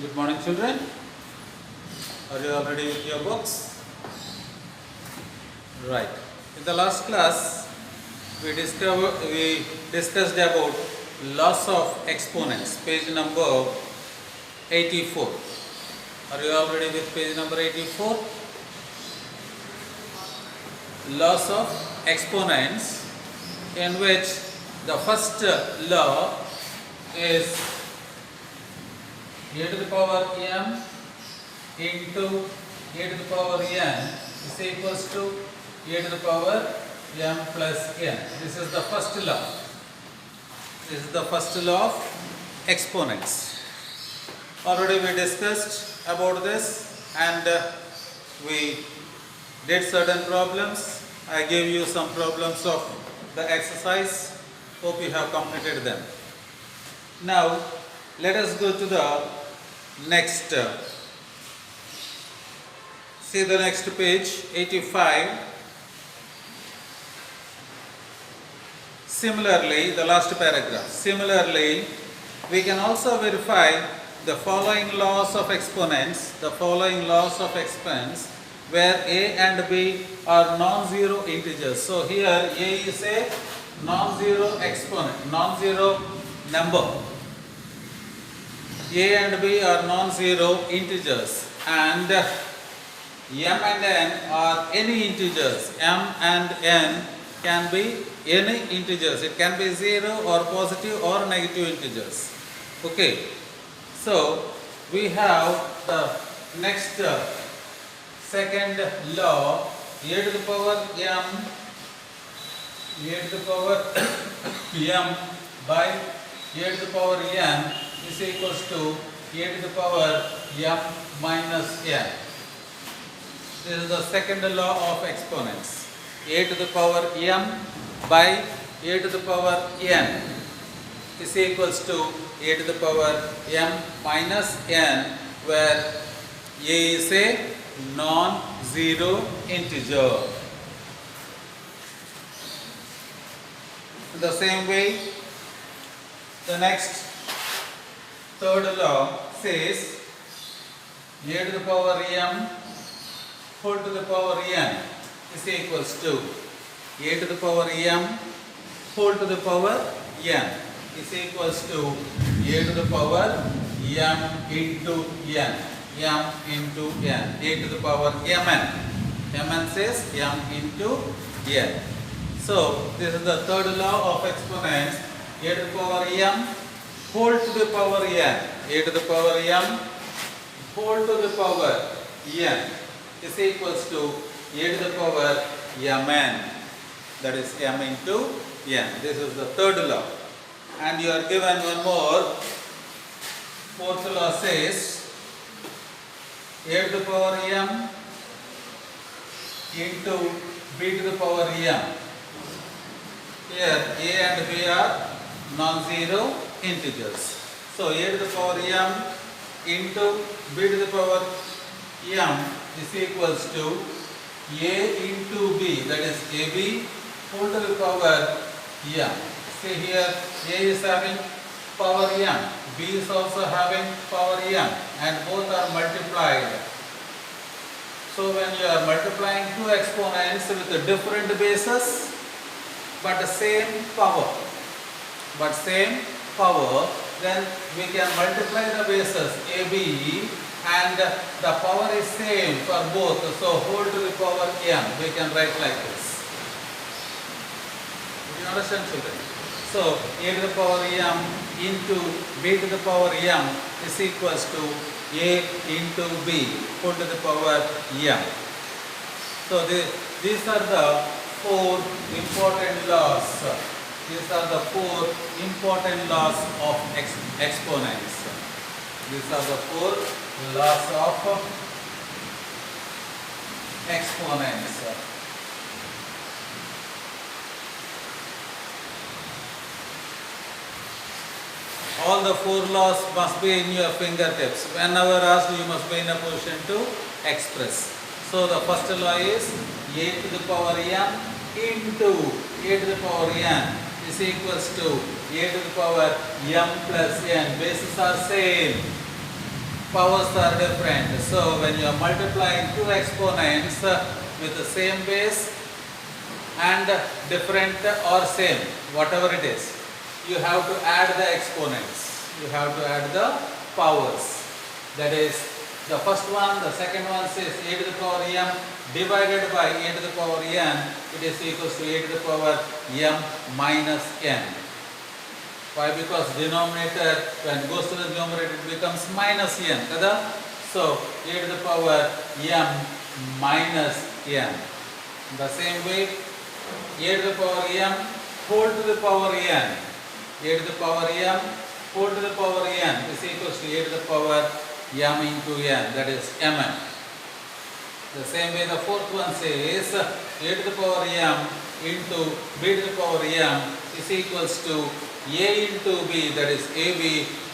Good morning, children. Are you all ready with your books? Right. In the last class, we discussed about loss of exponents, page number 84. Are you all ready with page number 84? Loss of exponents, in which the first law is a to the power m into a to the power n is equals to a to the power m plus n. This is the first law. This is the first law of exponents. Already we discussed about this and we did certain problems. I gave you some problems of the exercise. Hope you have completed them. Now let us go to the next. See the next page, 85. Similarly, the last paragraph. Similarly, we can also verify the following laws of exponents. The following laws of exponents where a and b are non-zero integers. So here a is a non-zero exponent, non-zero number. A and b are non-zero integers, and m and n are any integers. M and n can be any integers. It can be 0 or positive or negative integers. Okay. So we have the next second law, a to the power m, a to the power m by a to the power n is equals to a to the power m minus n. This is the second law of exponents. A to the power m by a to the power n is equals to a to the power m minus n, where a is a non-zero integer. In the same way, the next third law says a to the power m whole to the power n is equals to a to the power m whole to the power n is equals to a to the power m into n, m into n, a to the power mn. Mn says m into n. So this is the third law of exponents. A to the power m whole to the power n, a to the power m whole to the power n is equals to a to the power mn, that is m into n. This is the third law. And you are given one more. Fourth law says a to the power m into b to the power m. Here a and b are non-zero integers. So a to the power m into b to the power m is equals to a into b, that is ab whole to the power m. See here, a is having power m, b is also having power m, and both are multiplied. So when you are multiplying two exponents with a different bases but the same power, then we can multiply the bases ab and the power is same for both. So whole to the power m, we can write like this. Do you understand, children? So a to the power m into b to the power m is equals to a into b whole to the power m. So these are the four important laws. These are the four important laws of exponents. These are the four laws of exponents. All the four laws must be in your fingertips. Whenever asked, you must be in a position to express. So the first law is a to the power m into a to the power n is equals to a to the power m plus n. Bases are same. powers are different. So when you are multiplying two exponents with the same base and different or same, whatever it is, you have to add the exponents. You have to add the powers. That is, the first one, the second one says a to the power m divided by a to the power n, it is equals to a to the power m minus n. Why? Because denominator, when goes to the numerator, it becomes minus n. Kada? So, a to the power m minus n. The same way, a to the power m whole to the power n. A to the power m whole to the power n is equals to a to the power m into n, that is mn. The same way, the fourth one says a to the power m into b to the power m is equals to a into b, that is ab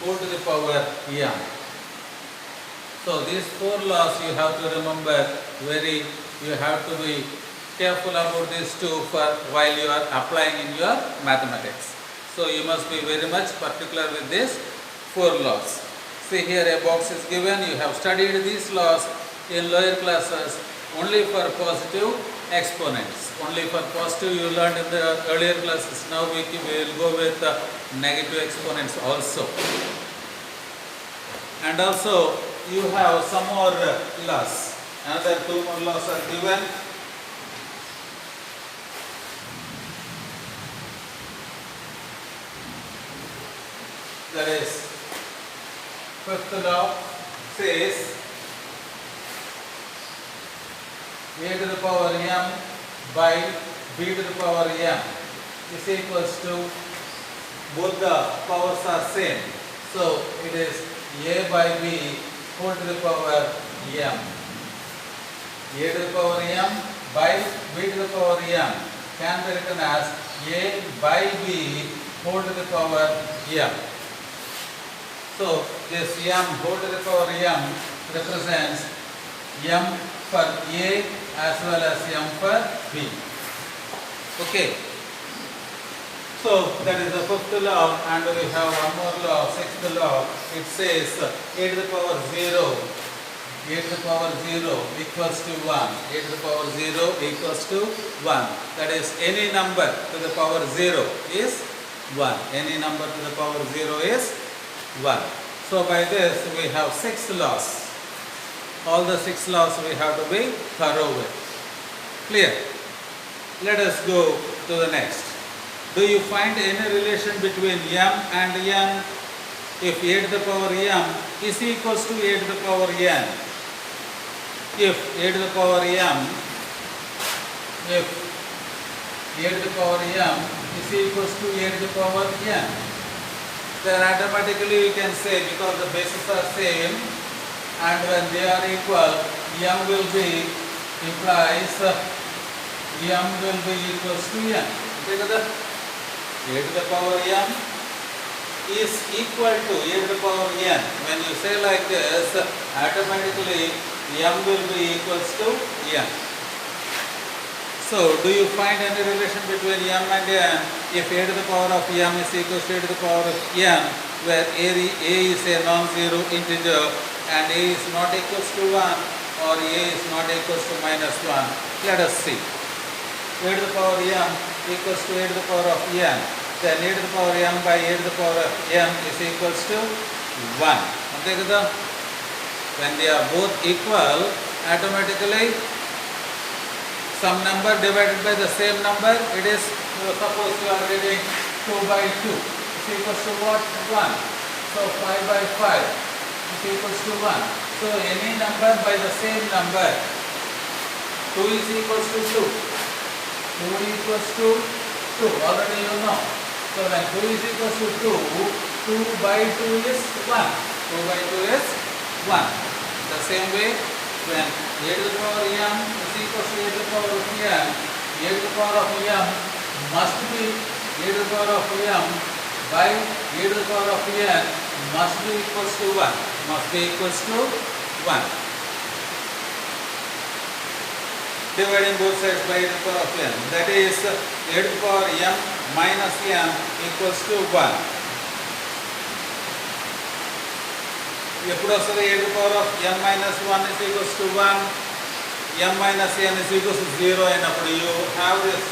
whole to the power m. So these four laws you have to remember you have to be careful about these two while you are applying in your mathematics. So you must be very much particular with these four laws. See, here a box is given. You have studied these laws in lower classes only for positive exponents. Only for positive you learned in the earlier classes. Now we will go with negative exponents also. And also you have some more laws. Another two more laws are given. That is, fifth law says a to the power m by b to the power m is equals to, both the powers are same. So it is a by b whole to the power m. A to the power m by b to the power m can be written as a by b whole to the power m. So this m whole to the power m represents m for a as well as m for b. Okay. So that is the fifth law, and we have one more law, sixth law. It says a to the power 0, a to the power 0 equals to 1. A to the power 0 equals to 1. That is, any number to the power 0 is 1. Any number to the power 0 is 1. So by this we have 6 laws. All the 6 laws we have to be thorough with. Clear? Let us go to the next. Do you find any relation between m and n if a to the power m is equals to a to the power n? If a to the power m is equals to a to the power n, then automatically you can say, because the bases are same and when they are equal, m will be implies m will be equals to n. Okay, a to the power m is equal to a to the power n. When you say like this, automatically m will be equals to n. So, do you find any relation between m and n if a to the power of m is equals to a to the power of n, where a is a non-zero integer and a is not equals to 1 or a is not equals to minus 1? Let us see. A to the power m equals to a to the power of n. Then a to the power m by a to the power of m is equals to 1. Okay, when they are both equal, automatically some number divided by the same number, it is, suppose you are getting 2 by 2 is equals to what? 1. So 5 by 5 is equals to 1. So any number by the same number, 2 is equals to 2. 2 equals to 2. Already you know. So when 2 is equals to 2, 2 by 2 is 1. 2 by 2 is 1. The same way, when a to the power m is equals to a to the power of m, a to the power of m must be a to the power of m by a to the power of n must be equals to 1. Must be equals to 1. Dividing both sides by a to the power of n. That is, a to the power m minus m equals to 1. ఎప్పుడు వస్తుంది e to the power of n minus 1 is equals to 1, m minus n is equals to 0 అయినప్పుడు you have this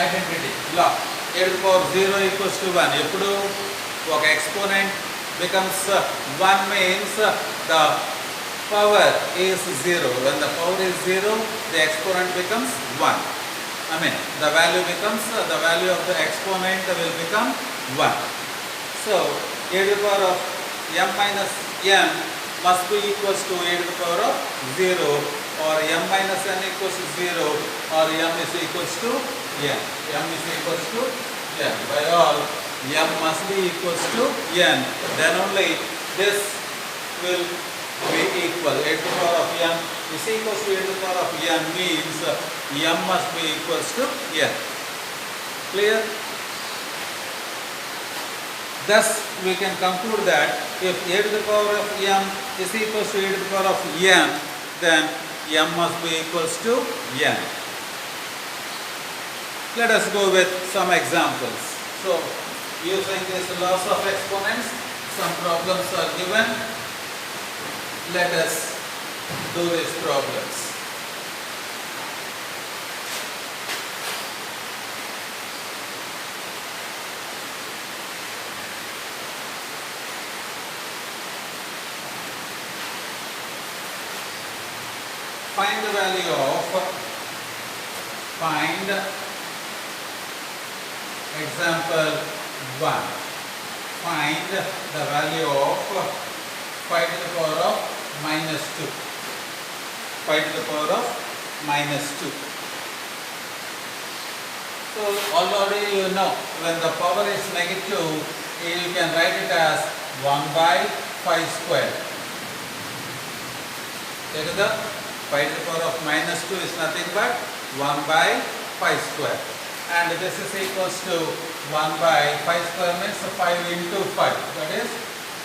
identity law e to the power 0 equals to 1. ఎప్పుడు ఒక exponent becomes 1 means the power is 0. When the power is 0, the exponent becomes 1. I mean, the value of the exponent will become 1. So, e to the power of m minus n must be equals to e to the power of 0, or m minus n equals to 0, or m is equals to n. M is equals to n. By all, m must be equals to n. Then only this will be equal. E to the power of n is equals to e to the power of n means m must be equals to n. Clear? Thus, we can conclude that if e to the power of m is equals to e to the power of n, then m must be equals to n. Let us go with some examples. So, using this laws of exponents, some problems are given. Let us do these problems. Find the value of, find example 1. Find the value of 5 to the power of minus 2. 5 to the power of minus 2. So already you know, when the power is negative, you can write it as 1 by 5 square. Take the 5 to the power of minus 2 is nothing but 1 by 5 square. And this is equals to 1 by 5 square means 5 into 5, that is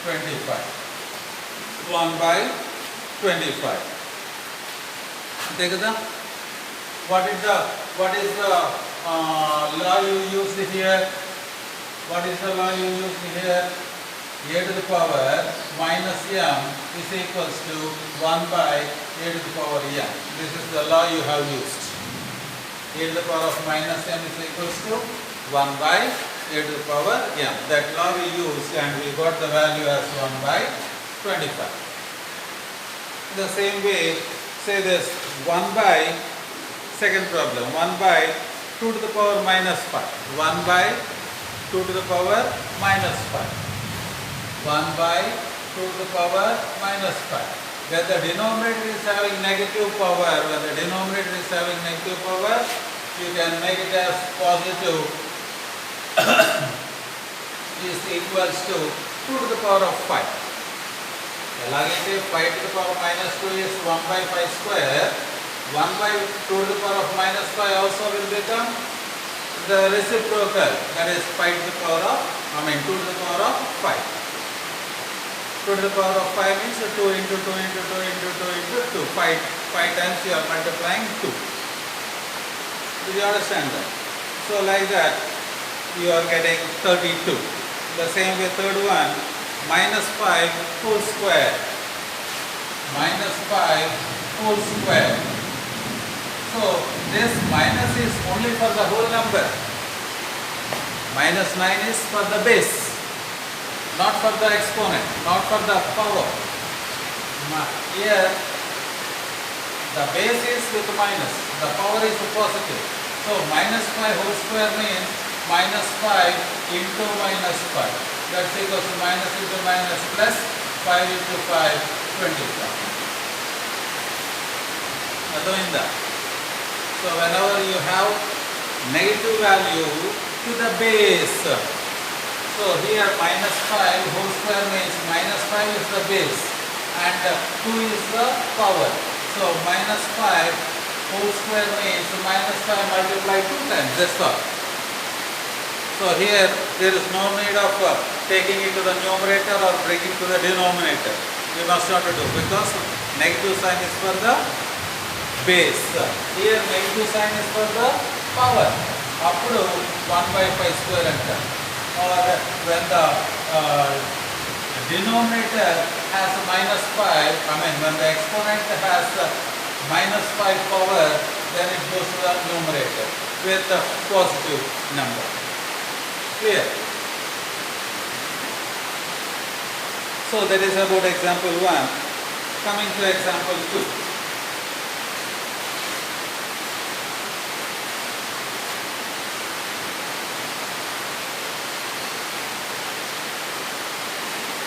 25. 1 by 25. Take the, what is the law you used here? What is the law you used here? A to the power minus m is equals to 1 by a to the power m. This is the law you have used. A to the power of minus m is equals to 1 by a to the power m. That law we used and we got the value as 1 by 25. In the same way, say this 1 by, second problem, 1 by 2 to the power minus 5. 1 by 2 to the power minus 5. 1 by 2 to the power minus 5. When the denominator is having negative power, you can make it as positive is equals to 2 to the power of 5. ఎలాగైతే 5 to the power minus 2 is 1 by 5 square, 1 by 2 to the power of minus 5 also will become the reciprocal, that is 5 to the power of, 2 to the power of 5. 2 to the power of 5 means 2 into 2 into 2 into 2 into 2. 5 times you are multiplying 2. Do you understand that? So like that you are getting 32. The same way third one, minus 5 whole square. Minus 5 whole square. So this minus is only for the whole number. Minus 9 is for the base, not for the exponent, not for the power. Here the base is with minus, the power is positive. So minus 5 whole square means minus 5 into minus 5. That's equals to minus into minus plus 5 into 5, 25. Adhoinda. So whenever you have negative value to the base, so here minus 5 whole square means minus 5 is the base and 2 is the power. So minus 5 whole square means minus 5 multiplied 2 times, that's all. So here there is no need of taking it to the numerator or bringing to the denominator. You must not do, because negative sign is for the base. Here negative sign is for the power. Appudu 1 by 5 square anta. Or when the denominator has a minus 5, when the exponent has a minus 5 power, then it goes to the numerator with a positive number. Clear? So that is about example 1. Coming to example 2.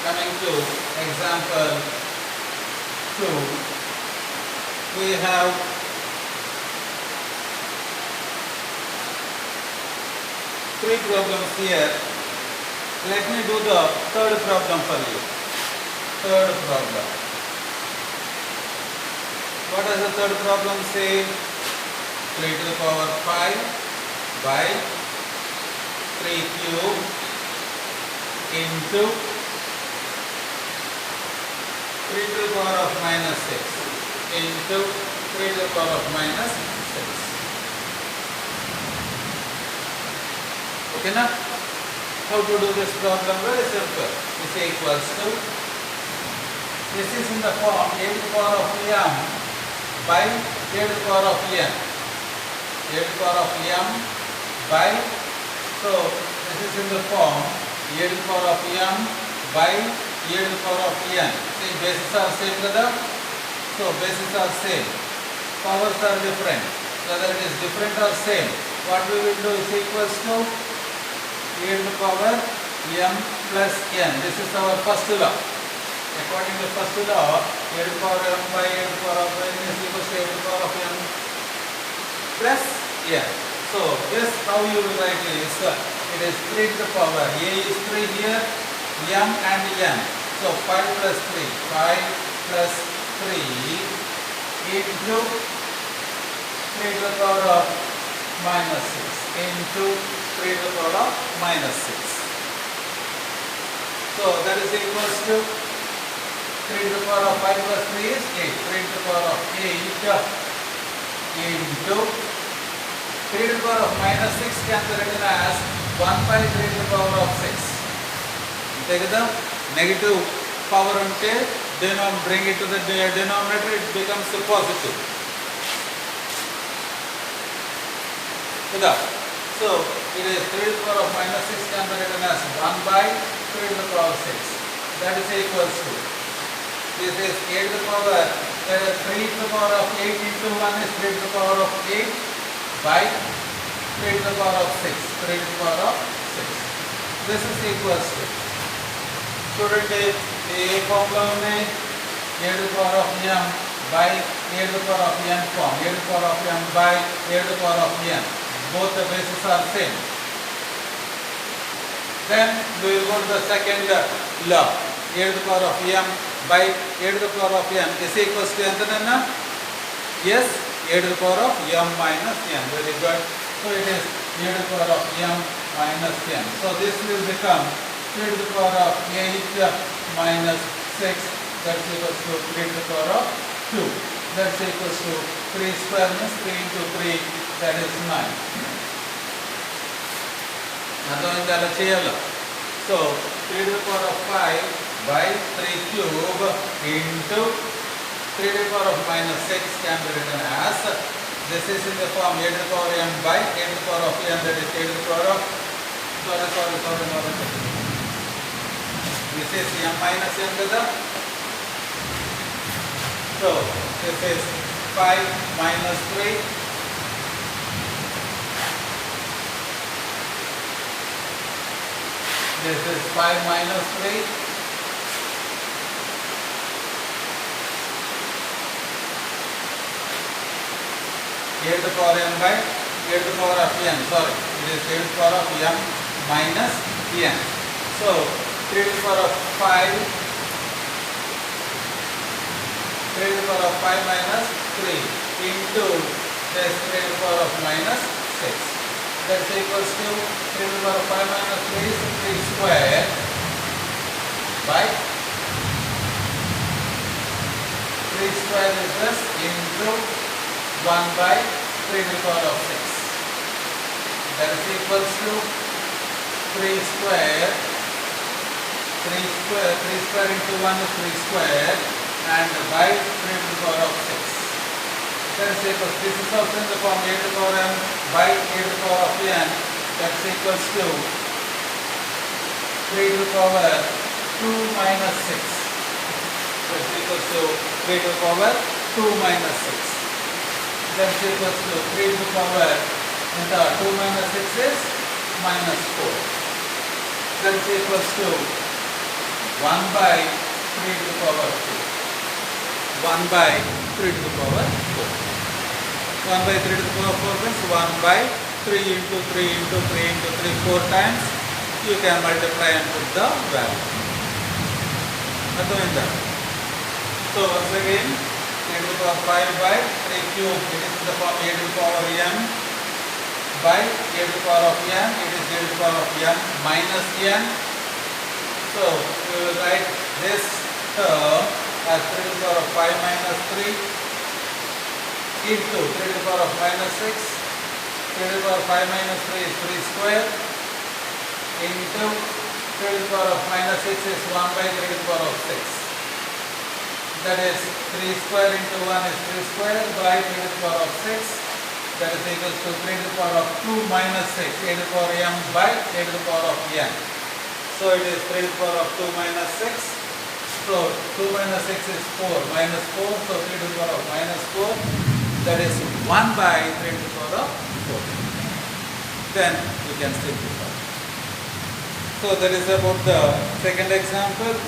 Coming to example 2, we have three problems here. Let me do the third problem for you. Third problem. What does the third problem say? 3 to the power 5 by 3 cube into 3 to the power of minus 6 into 3 to the power of minus 6. Okay, now how to do this problem? Very simple. This equals to, this is in the form a to the power of m by a to the power of n. A to the power of m by, so this is in the form a to the power of m by a to the power of n. See, bases are same, brother. So bases are same. Powers are different. Whether it is different or same, what we will do is equals to a to the power m plus n. This is our first law. According to first law, a to the power m by a to the power of n is equals to a to the power of m plus n. So this how you will write is, it is 3 to the power, a is 3 here, m and n. So 5 plus 3, 5 plus 3 into 3 to the power of minus 6 into 3 to the power of minus 6. So that is equals to 3 to the power of 5 plus 3 is 8. 3 to the power of 8 into 3 to the power of minus 6 can be written as 1 by 3 to the power of 6. Take the negative power until bring it to the denominator, it becomes a positive. So it is 3 to the power of minus 6 can be written as 1 by 3 to the power of 6. That is equals to, this is a to the power, 3 to the power of 8 into 1 is 3 to the power of 8 by 3 to the power of 6. 3 to the power of 6. This is equals to, చూడండి ఏ formula ఉన్నాయి, a to the power of m by a to the power of n form, a to the power of m by a to the power of n. Both the bases are same. Then we will go to the second law. A to the power of m by a to the power of n is equals to entanna? Yes, a to the power of m minus n. Very good. So it is a to the power of m minus n. So this will become 3 to the power of 8 minus 6, that's equals to 3 to the power of 2. That's equals to 3 square means 3 into 3, that is 9. అర్థమైంది అలా చేయాలి. So 3 to the power of 5 by 3 cube into 3 to the power of minus 6 can be written as, this is in the form a to the power m by a to the power of n, that is a to the power of, sorry. This is m minus n kada. So this is 5 minus 3. This is 5 minus 3. A to the power m by a to the power of n. Sorry, it is a to the power of m minus n. So 3 to the power of 5, 3 to the power of 5 minus 3 into this 3 to the power of minus 6. That's equals to 3 to the power of 5 minus 3 is 3 square by 3 square is this into 1 by 3 to the power of 6. That is equals to 3 square 3 square into 1 is 3 square, and by 3 to the power of 6. That is equals, this is also in the form a to the power m by a to the power of n, that is equals to 3 to the power 2 minus 6. That is equals to 3 to the power 2 minus 6. That is equals to 3 to the power, and the 2 minus 6 is minus 4. That is equals to 1 by 3 to the power 2. 1 by 3 to the power 4. 1 by 3 to the power 4 means 1 by 3 into 3 into 3 into 3 4 times. You can multiply and put the value. Understand that? So once again, a to the power 5 by 3 cube, it is in the form a to the power m by a to the power of n, it is a to the power of m minus n. So we will write this term as 3 to the power of 5 minus 3 into 3 to the power of minus 6. 3 to the power of 5 minus 3 is 3 square into 3 to the power of minus 6 is 1 by 3 to the power of 6. That is 3 square into 1 is 3 square by 3 to the power of 6. That is equals to 3 to the power of 2 minus 6, a to the power m by a to the power of n. So it is 3 to the power of 2 minus 6. So 2 minus 6 is 4 minus 4. So 3 to the power of minus 4. That is 1 by 3 to the power of 4. Then you can simplify. So that is about the second example.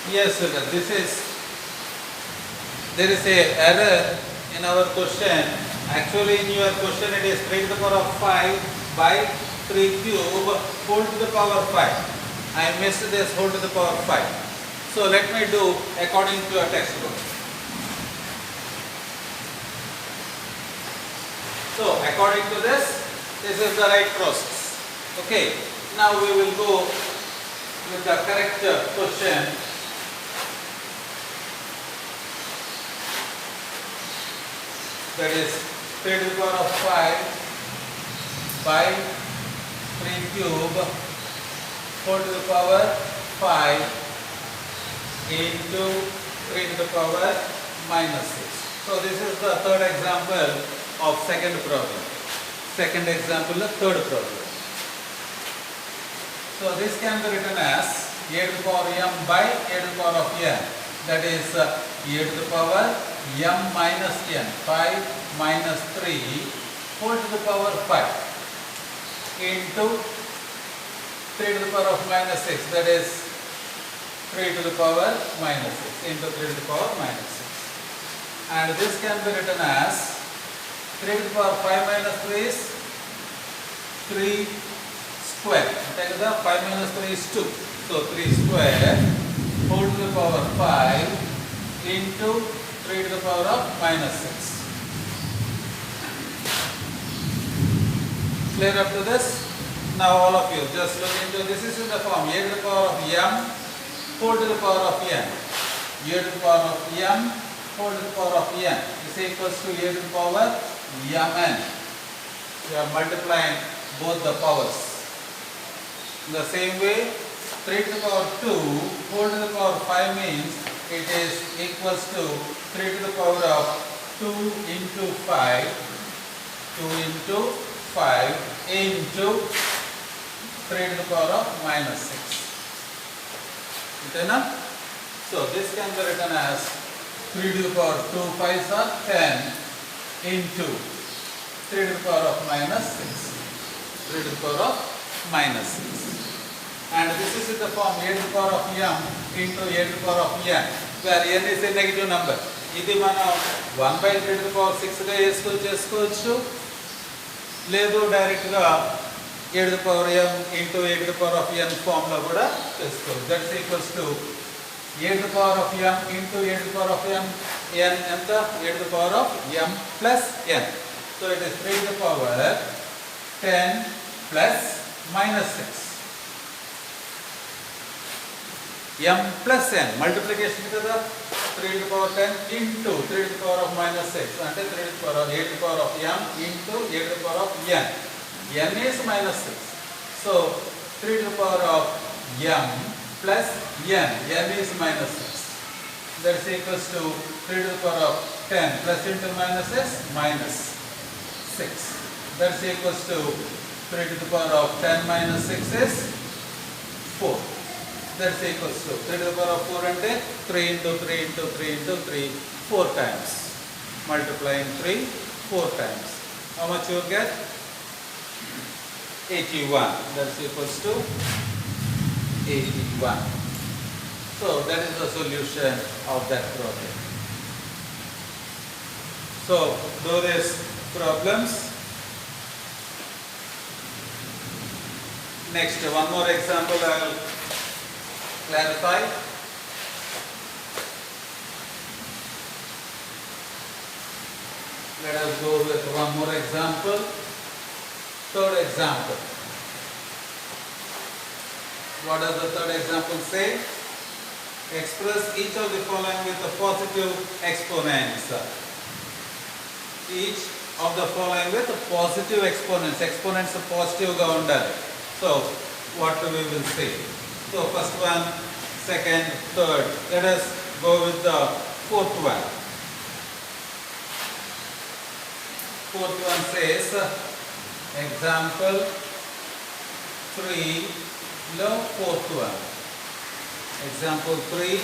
Yes, sir. There is a error in our question. Actually, in your question it is 3 to the power of 5 by 3 cube whole to the power 5. I missed this whole to the power 5. So let me do according to your textbook. So according to this is the right process. Okay. Now we will go with the correct question. That is 3 to the power of 5 by 3 cube whole to the power 5 into 3 to the power minus 6. So this is the third example of second problem. Second example of third problem. So this can be written as a to the power m by a to the power of n. That is a to the power m minus n, 5 minus 3 whole to the power 5 into 3 to the power of minus 6, that is 3 to the power minus 6 into 3 to the power minus 6. And this can be written as 3 to the power 5 minus 3 is 3 square. Take the 5 minus 3 is 2. So 3 square whole to the power 5 into 3 to the power of minus 6. Clear up to this? Now all of you just look into this. Is in the form a to the power of m whole to the power of n. A to the power of m whole to the power of n is equals to a to the power mn. We are multiplying both the powers. In the same way, 3 to the power 2 whole to the power 5 means it is equals to 3 to the power of 2 into 5, 2 into 5 into 3 to the power of minus 6. Okay, now? So this can be written as 3 to the power 2 5s are 10 into 3 to the power of minus 6. 3 to the power of minus 6. And this is in the form a to the power of m into a to the power of n, where n is a negative number. ఇది మనం 1 by 3 to the power 6 గా చేసుకోవచ్చు, లేదు డైరెక్ట్గా a to the power m into a to the power of n form లో కూడా చేసుకోవచ్చు. That's equals to a to the power of m into a to the power of m, n ఎంత a to the power of m plus n. So it is 3 to the power 10 plus minus 6. m plus n multiplication kada 3 to the power 10 into 3 to the power of minus 6 అంటే 3 to the power of 8 to the power of m into 8 to the power of n. n is minus 6. So 3 to the power of m plus n. n is minus 6. That is equals to 3 to the power of 10 plus into minus is minus 6. That is equals to 3 to the power of 10 minus 6 is 4. That is equals to 3 to the power of 4 and 3 into 3 into 3 into 3, 4 times. Multiplying 3, 4 times. How much you will get? 81. That is equals to 81. So that is the solution of that problem. So do these problems. Next, one more example I will clarify. Let us go with one more example. Third example. What does the third example say? Express each of the following with the positive exponents. Each of the following with positive exponents. Exponents positive ga undali. So what we will say? So first one, second, third. Let us go with the fourth one. Fourth one says example 3 lo fourth one. Example 3,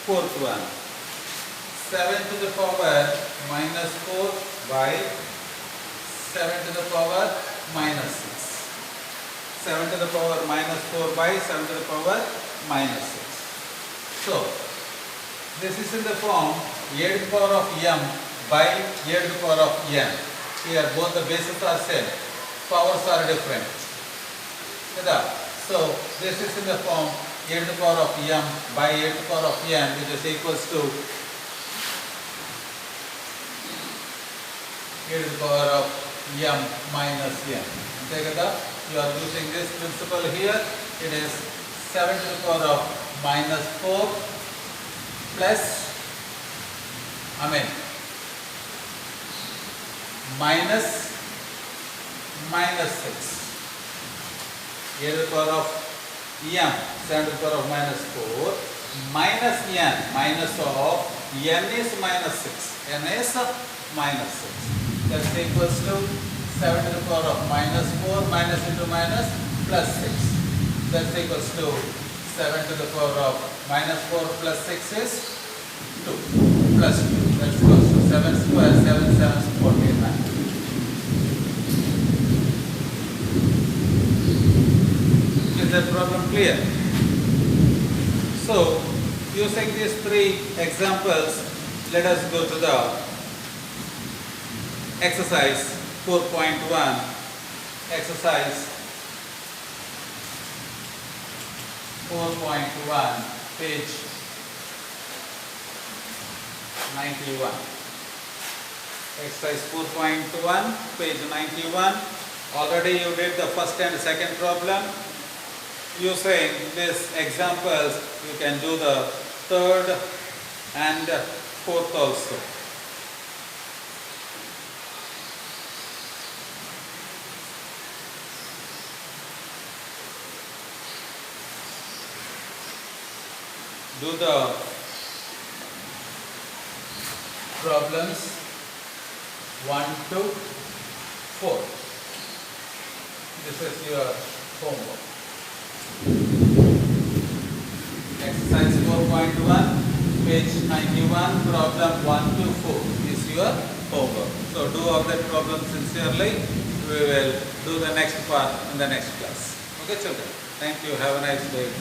fourth one. 7 to the power minus 4 by 7 to the power minus 6. 7 to the power minus 4 by 7 to the power minus 6. So, this is in the form a to the power of m by a to the power of n. Here both the bases are same, powers are different. So, this is in the form a to the power of m by a to the power of n, which is equals to a to the power of m minus n. You are using this principle here. It is 7 to the power of minus 4 plus minus 6. A to the power of m, 7 to the power of minus 4 minus n, minus of n is minus 6. n is minus 6. That is equals to 7 to the power of minus 4 minus into minus plus 6. That is equals to 7 to the power of minus 4 plus 6 is 2 plus 2. That is equals to 7 square, 7 7 49. Is that problem clear? So, using these three examples, let us go to the exercise 4.1. Exercise 4.1, page 91. Exercise 4.1, page 91. Already you did the first and second problem. Using these examples, you can do the third and fourth also. Do the problems 1 to 4. This is your homework. Exercise 4.1, page 91, problem 1 to 4 is your homework. So do all that problem sincerely. We will do the next part in the next class. Okay children, thank you, have a nice day.